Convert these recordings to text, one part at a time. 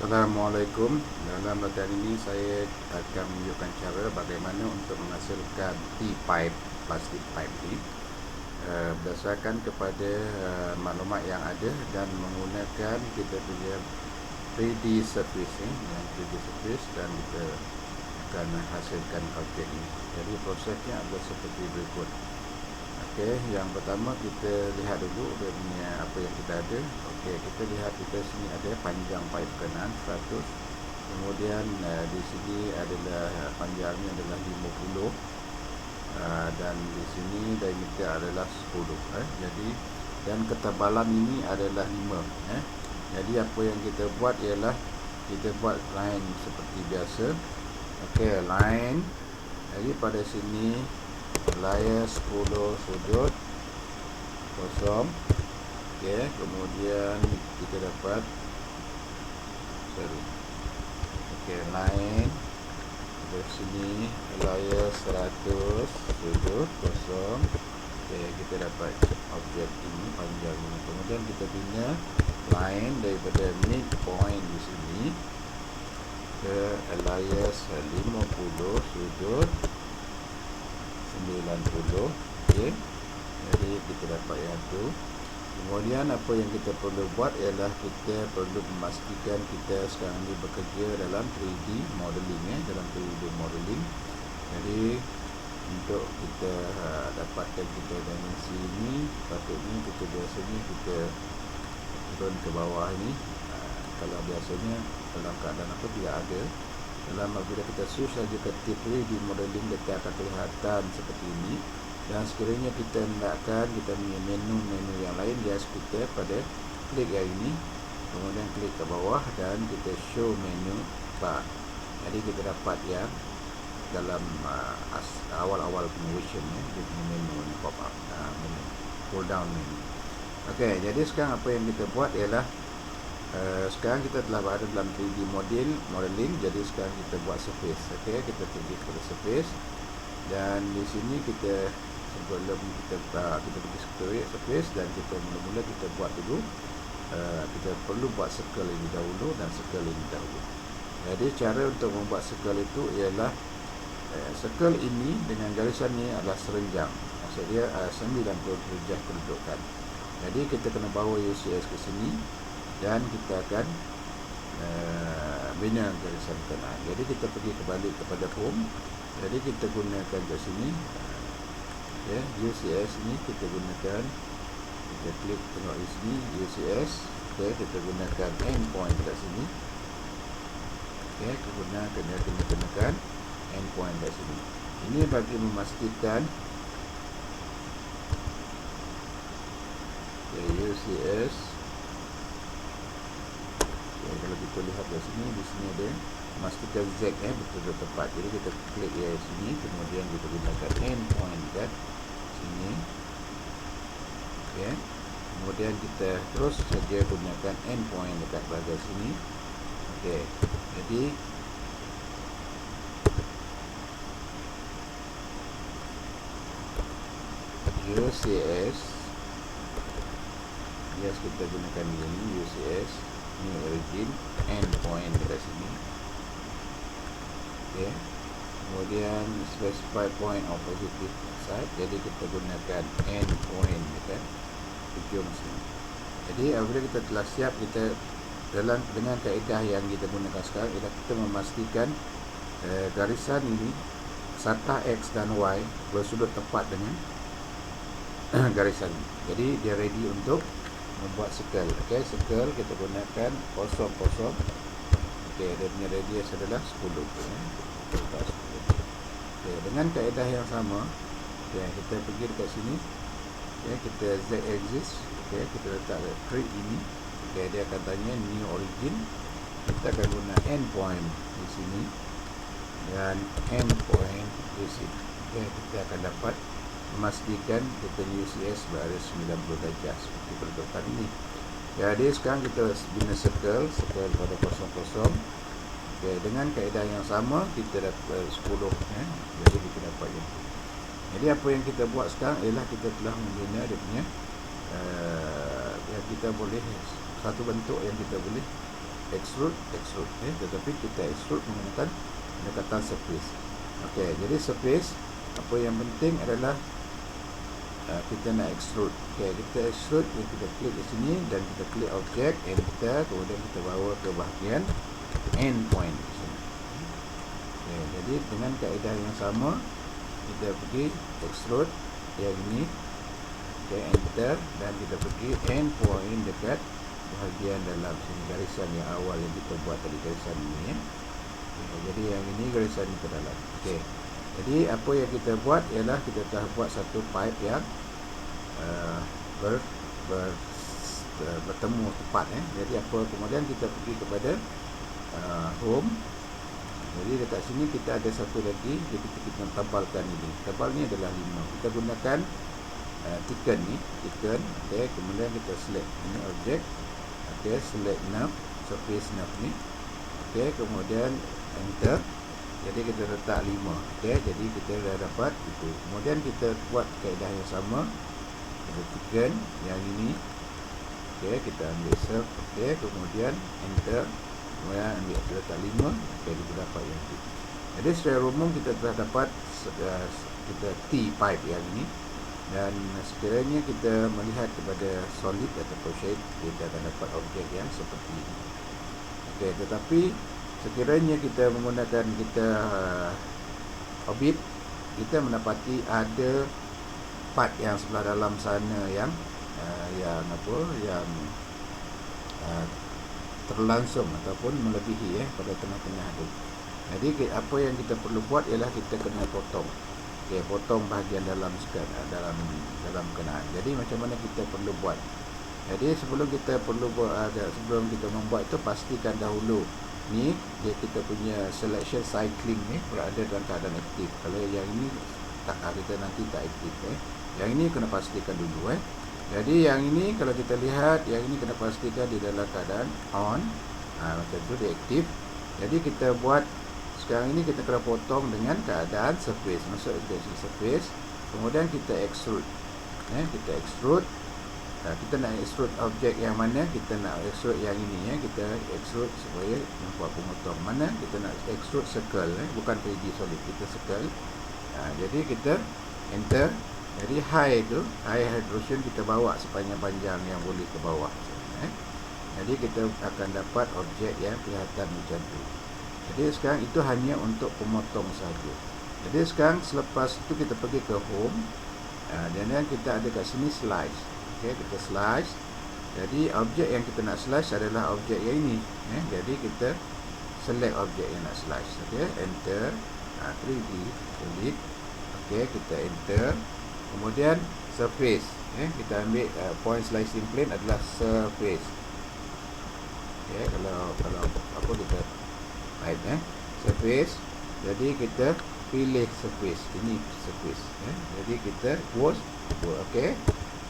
Assalamualaikum. Dalam latihan ini saya akan menunjukkan cara bagaimana untuk menghasilkan T-pipe, plastik pipe ini berdasarkan kepada maklumat yang ada dan menggunakan kita punya 3D surface yang 3D surface, dan kita akan hasilkan objek ini. Jadi prosesnya adalah seperti berikut. Okey, yang pertama kita lihat dulu dia punya apa yang kita ada. Okey, kita lihat kita sini ada panjang pipe kanan 100. Kemudian di sini adalah panjangnya adalah 50. Dan di sini diameter adalah 10. Jadi dan ketebalan ini adalah 5. Jadi apa yang kita buat ialah kita buat line seperti biasa. Okey, line. Jadi pada sini layer 10 sudut kosong. Okey, kemudian kita dapat line dari sini layer 100 sudut kosong. Okey, kita dapat objek ini panjang ini. Kemudian kita bina line daripada midpoint di sini ke layer 50 sudut 90. Okey, jadi kita dapat yang tu. Kemudian apa yang kita perlu buat ialah kita perlu memastikan kita sekarang ni bekerja dalam 3D modeling, dalam 3D modeling. Jadi untuk kita dapatkan kita dimensi ini, patutnya kita biasanya kita turun ke bawah ni. Kalau biasanya dalam keadaan apa tidak ada, dalam apabila kita switch saja ke 3D modeling, kita akan kelihatan seperti ini. Dan sekiranya kita nakkan kita punya menu yang lain, just kita pada klik yang ini, kemudian klik ke bawah dan kita show menu bar. Jadi kita dapat yang dalam awal-awal version dia punya menu ni pop up, menu pull down menu. Okey, jadi sekarang apa yang kita buat ialah sekarang kita telah berada dalam 3D modeling. Jadi sekarang kita buat surface. Okey, kita pergi ke surface, dan di sini kita sebelum kita pergi surface, dan kita mula-mula kita buat dulu kita perlu buat circle ini dahulu dan circle ini dahulu. Jadi cara untuk membuat circle itu ialah circle ini dengan garisan ini adalah serenjang. Maksud dia 90 darjah kedudukan. Jadi kita kena bawa UCS ke sini dan kita akan bina garisan kanan. Jadi kita pergi kembali kepada home. Jadi kita gunakan kat sini UCS ini kita gunakan, kita klik tengok di sini UCS. Okey, kita gunakan endpoint kat sini. Okey, kena gunakan endpoint kat sini. Ini bagi memastikan UCS. Kalau kita lihat di sini ada memastikan Z betul-betul tepat. Jadi kita klik di sini, kemudian kita gunakan endpoint kat sini. Okey, kemudian kita terus saja gunakan endpoint dekat bahagian sini. Okey, jadi UCS, yes, kita gunakan ini UCS new origin endpoint dekat sini. Okey, kemudian specify point of positive side. Jadi kita gunakan endpoint dekat ujung sini. Jadi apabila kita telah siap, kita dengan kaedah yang kita gunakan sekarang ialah kita memastikan garisan ini sarta X dan Y bersudut tepat dengan garisan ini. Jadi dia ready untuk membuat circle. Okey, circle kita gunakan 00. Okey, dia punya radius adalah 10. Okey, dengan kaedah yang sama, kita pergi dekat sini. Okey, kita Z axis. Okey, kita letak trig ini. Okey, dia akan tanya new origin. Kita akan guna endpoint di sini dan endpoint di sini. Okey, kita akan dapat memastikan kita UCS berada 90 darjah seperti kedudukan ini. Jadi sekarang kita bina circle pada 00. Okey, dengan kaedah yang sama kita dapat 10. Jadi kita dapat yang itu. Jadi apa yang kita buat sekarang ialah kita telah membina dia punya yang kita boleh satu bentuk yang kita boleh extrude, tetapi kita extrude menggunakan pendekatan surface. Okey, jadi surface, apa yang penting adalah kita nak extrude. Okey, kita extrude, kita klik di sini dan kita klik objek, enter, kemudian kita bawa ke bahagian endpoint di sini. Okey, jadi dengan kaedah yang sama, kita pergi extrude yang ini. Okey, enter, dan kita pergi endpoint dekat bahagian dalam sini, garisan yang awal yang kita buat tadi, garisan ini ya. Okay, jadi yang ini garisan ke dalam. Okey, jadi apa yang kita buat ialah kita telah buat satu pipe yang bertemu tepat Jadi apa, kemudian kita pergi kepada home. Jadi dekat sini kita ada satu lagi, jadi kita tebalkan ini. Tebal ni adalah 5. Kita gunakan thicken ni, thicken. Okey, kemudian kita select ini objek. Okey, select nerve, surface nerve ni. Okey, kemudian enter. Jadi kita letak 5. Okey, jadi kita dah dapat itu. Kemudian kita buat kaedah yang sama. Kita thicken yang ini. Okey, kita ambil serve. Okey, kemudian enter. Kemudian ambil letak 5. Okey, kita dapat yang itu. Jadi secara umum kita telah dapat kita T-pipe yang ini. Dan sekiranya kita melihat kepada solid atau shape, kita akan dapat objek yang seperti ini. Okey, tetapi sekiranya kita menggunakan orbit, kita mendapati ada part yang sebelah dalam sana yang terlangsung ataupun melebihi pada tengah-tengah tu. Jadi apa yang kita perlu buat ialah kita kena potong. Okey, potong bahagian dalam dalam kenaan. Jadi macam mana kita perlu buat? Jadi sebelum kita membuat itu, pastikan dahulu ni kita punya selection cycling ni berada dalam keadaan aktif. Kalau yang ini kita nanti tak aktif Yang ini kena pastikan dulu Jadi yang ini kalau kita lihat, yang ini kena pastikan di dalam keadaan on. Macam tu dia aktif. Jadi kita buat sekarang ini, kita kena potong dengan keadaan surface. Masuk ke surface. Kemudian kita extrude. Kita extrude. Kita nak extrude objek yang mana? Kita nak extrude yang ini Kita extrude supaya nampak pemotong. Mana? Kita nak extrude circle bukan 3D solid. Kita circle. Jadi kita enter. Jadi high hydration kita bawa sepanjang-panjang yang boleh ke bawah. Jadi kita akan dapat objek yang kelihatan macam tu. Jadi sekarang itu hanya untuk pemotong saja. Jadi sekarang selepas itu kita pergi ke home. Dan kita ada kat sini slice. Okey, kita slice. Jadi objek yang kita nak slice adalah objek yang ini. Jadi kita select objek yang nak slice. Okey, enter. 3D solid. Okey, kita enter. Kemudian surface. Kita ambil point slicing plane adalah surface. Okey, kalau apa kita type surface. Jadi kita pilih surface. Ini surface. Jadi kita close. Okey,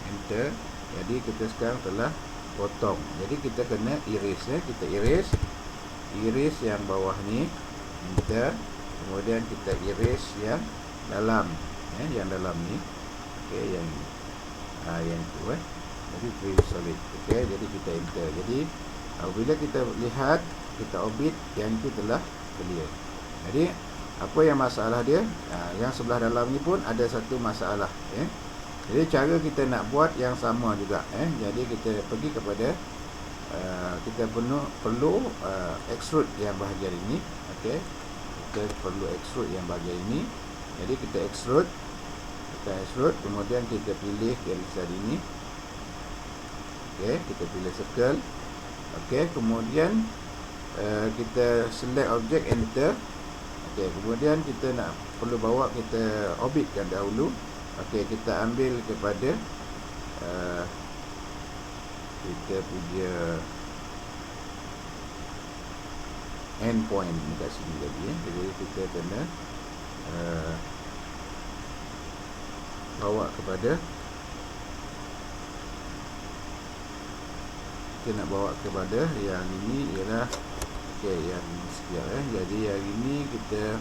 enter. Jadi kita sekarang telah potong. Jadi kita kena erase. Kita erase yang bawah ni. Enter. Kemudian kita erase yang dalam. Yang dalam ni. Okey, yang itu Jadi 3D solid. Okey, jadi kita enter. Jadi bila kita lihat, kita orbit, yang itu telah clear. Jadi apa yang masalah dia? Yang sebelah dalam ni pun ada satu masalah. Jadi cara kita nak buat yang sama juga. Jadi kita pergi kepada kita perlu extrude yang bahagian ini. Okey, kita perlu extrude yang bahagian ini. Jadi kita extrude, kemudian kita pilih garisan ini. Okey, kita pilih circle. Okey, kemudian kita select objek, enter. Okey, kemudian kita nak perlu bawa, kita orbitkan dahulu. Okey, kita ambil kepada kita punya endpoint dekat sini tadi Jadi kita kena bawa kepada, kita nak bawa kepada yang ini ialah yang sekian Jadi yang ini kita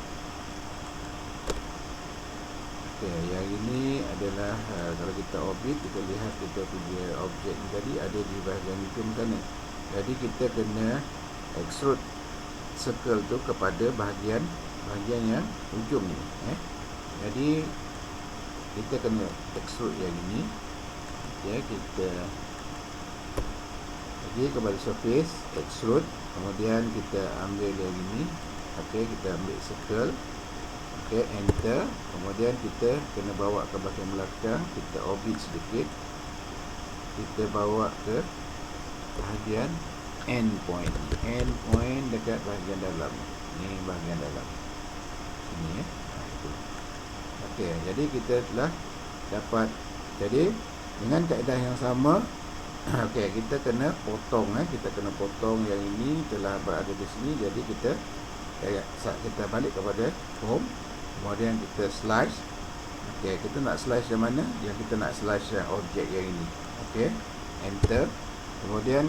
yang ini adalah kalau kita orbit, kita lihat kita punya objek ni tadi ada di bahagian hujung sana. Jadi kita kena extrude circle tu kepada bahagian yang ujung ni. Jadi kita kena extrude yang ini. Okey, kita pergi kepada surface, extrude, kemudian kita ambil yang ini. Okey, kita ambil circle. Okey, enter. Kemudian kita kena bawa ke bahagian belakang, kita orbit sedikit. Kita bawa ke bahagian end point. End point dekat bahagian dalam. Ni bahagian dalam. Ini itu. Okey, jadi kita telah dapat. Jadi dengan kaedah yang sama, okey, kita kena potong kita kena potong yang ini telah berada di sini. Jadi kita balik kepada home. Kemudian kita slice. Okey, kita nak slice yang mana? Yang kita nak slice yang objek yang ini. Okey, enter. Kemudian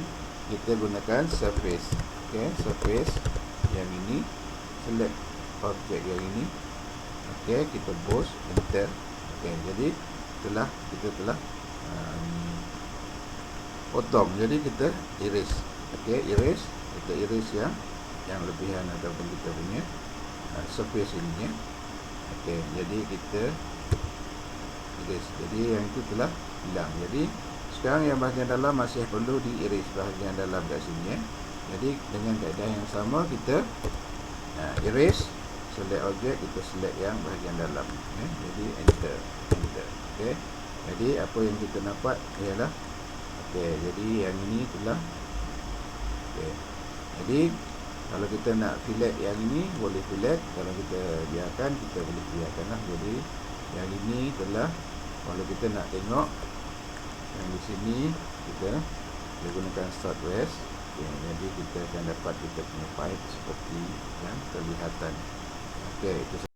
kita gunakan surface. Okey, surface yang ini, select objek yang ini. Okey, kita boss, enter. Okey, jadi kita telah potong. Jadi kita erase. Okey, erase. Kita erase yang lebihan ataupun kita punya surface ini. Okey, jadi kita erase. Jadi yang itu telah hilang. Jadi sekarang yang bahagian dalam masih perlu di erase bahagian dalam kat sini. Jadi dengan kaedah yang sama kita erase, select objek, kita select yang bahagian dalam. Jadi enter. Okey. Jadi apa yang kita dapat ialah jadi yang ini telah jadi kalau kita nak fillet yang ini boleh fillet, kalau kita biarkan kita boleh biarkanlah. Jadi yang ini telah, kalau kita nak tengok yang di sini kita gunakan southwest. Jadi kita akan dapat kita punya pipe seperti yang kelihatan. Okey, itu